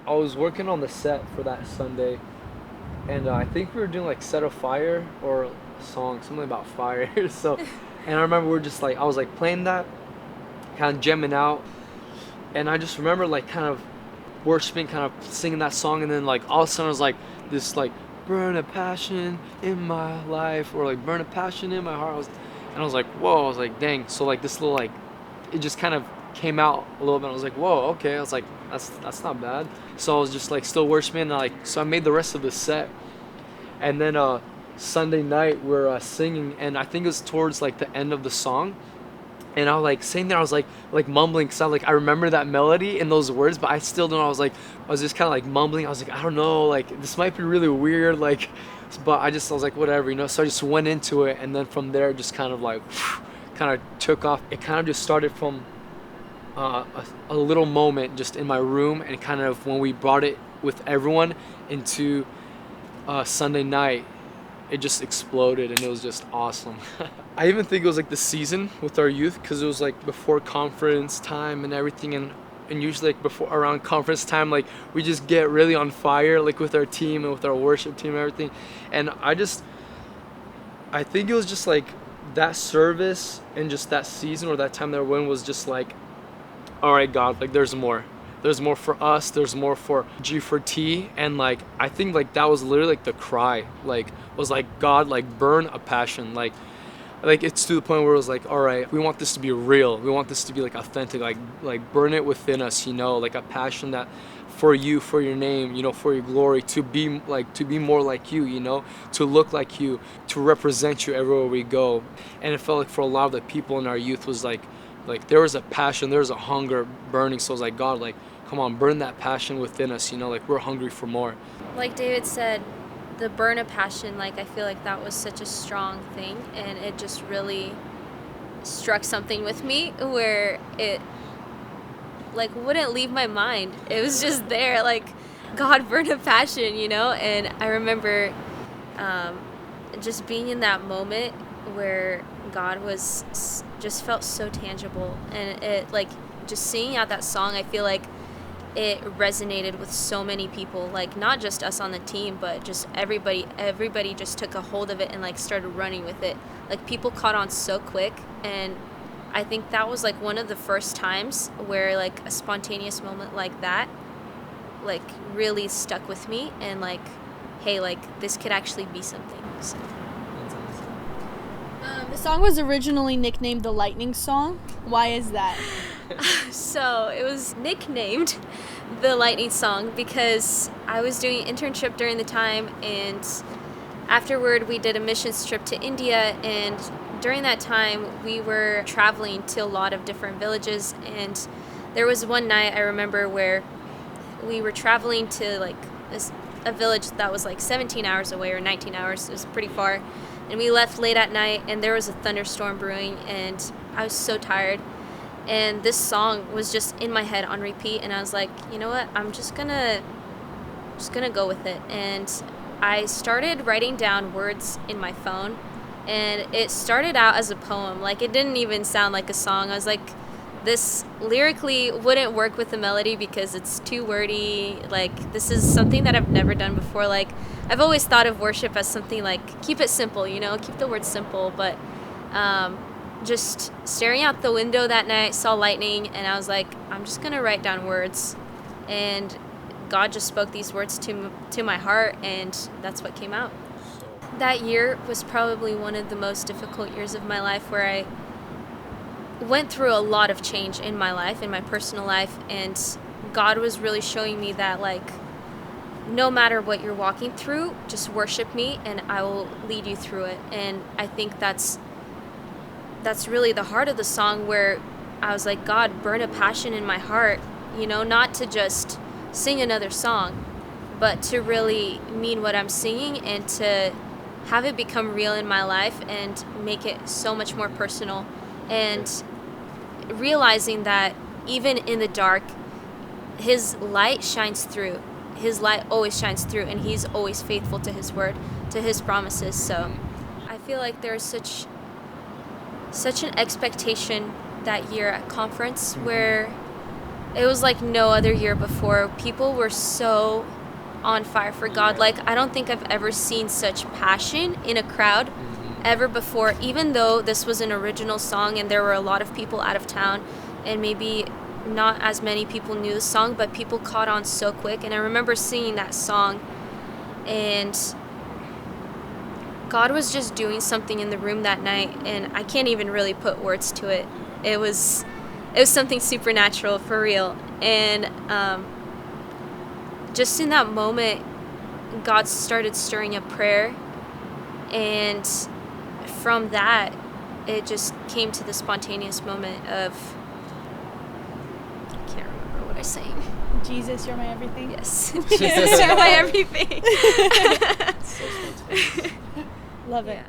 I was working on the set for that Sunday, and I think we were doing like Set of Fire or a song, something about fire. So, and I remember we are just like, I was like playing that, kind of jamming out, and I just remember like kind of worshiping, kind of singing that song, and then like all of a sudden it was like this like burn a passion in my life, or like burn a passion in my heart. And I was like, whoa, I was like, dang. So like this little like, it just kind of came out a little bit. I was like, whoa, okay. I was like, that's not bad. So I was just like still worshiping, and like so I made the rest of the set, and then Sunday night we're singing, and I think it was towards like the end of the song, and I was like sitting there, I was like mumbling, because I remember that melody and those words, but I still don't know. I was just kind of like mumbling. I was like, I don't know, like this might be really weird, like, but I was like, whatever, you know. So I just went into it, and then from there, just kind of like, kind of took off. It kind of just started from a little moment just in my room, and kind of when we brought it with everyone into Sunday night, it just exploded, and it was just awesome. I even think it was like the season with our youth, because it was like before conference time and everything, and usually like before around conference time, like we just get really on fire, like with our team and with our worship team and everything. And I think it was just like that service and just that season or that time that we're in was just like, all right, God, like there's more for us, there's more for G4T. And like I think like that was literally like the cry, like was like, God, like burn a passion, like it's to the point where it was like, all right, we want this to be real, we want this to be like authentic, like burn it within us, you know, like a passion that for you, for your name, you know, for your glory, to be more like you, you know, to look like you, to represent you everywhere we go. And it felt like for a lot of the people in our youth was like there was a passion, there was a hunger burning. So I was like, God, like come on, burn that passion within us, you know, like we're hungry for more. Like David said, the burn of passion, like I feel like that was such a strong thing, and it just really struck something with me where it like wouldn't leave my mind. It was just there, like God burn a passion, you know. And I remember um, just being in that moment where God was just felt so tangible, and it like just singing out that song. I feel like it resonated with so many people, like not just us on the team, but just everybody just took a hold of it and like started running with it. Like people caught on so quick, and I think that was like one of the first times where like a spontaneous moment like that like really stuck with me, and like, hey, like this could actually be something. So. The song was originally nicknamed the Lightning Song. Why is that? So it was nicknamed the Lightning Song because I was doing an internship during the time, and afterward we did a missions trip to India, and during that time we were traveling to a lot of different villages. And there was one night I remember where we were traveling to like a village that was like 17 hours away or 19 hours. It was pretty far, and we left late at night, and there was a thunderstorm brewing, and I was so tired, and this song was just in my head on repeat, and I was like, you know what, I'm just gonna go with it. And I started writing down words in my phone, and it started out as a poem. Like it didn't even sound like a song. I was like, this lyrically wouldn't work with the melody because it's too wordy. Like this is something that I've never done before. Like I've always thought of worship as something like keep it simple, you know, keep the words simple. But just staring out the window that night, saw lightning, and I was like, I'm just gonna write down words. And God just spoke these words to my heart, and that's what came out. That year was probably one of the most difficult years of my life, where I went through a lot of change in my life, in my personal life, and God was really showing me that, like, no matter what you're walking through, just worship me and I will lead you through it. And I think that's really the heart of the song, where I was like, God, burn a passion in my heart, you know, not to just sing another song, but to really mean what I'm singing, and to have it become real in my life and make it so much more personal. And realizing that even in the dark, his light shines through. His light always shines through, and he's always faithful to his word, to his promises. So I feel like there's such an expectation that year at conference, where it was like no other year before. People were so on fire for God. Like, I don't think I've ever seen such passion in a crowd ever before, even though this was an original song and there were a lot of people out of town and maybe not as many people knew the song, but people caught on so quick. And I remember singing that song, and God was just doing something in the room that night, and I can't even really put words to it. It was something supernatural, for real. And just in that moment, God started stirring up prayer, and from that, it just came to the spontaneous moment of, I can't remember what I sang. Jesus, you're my everything. Yes. Jesus, you're my everything. So spontaneous. Love it. Yeah.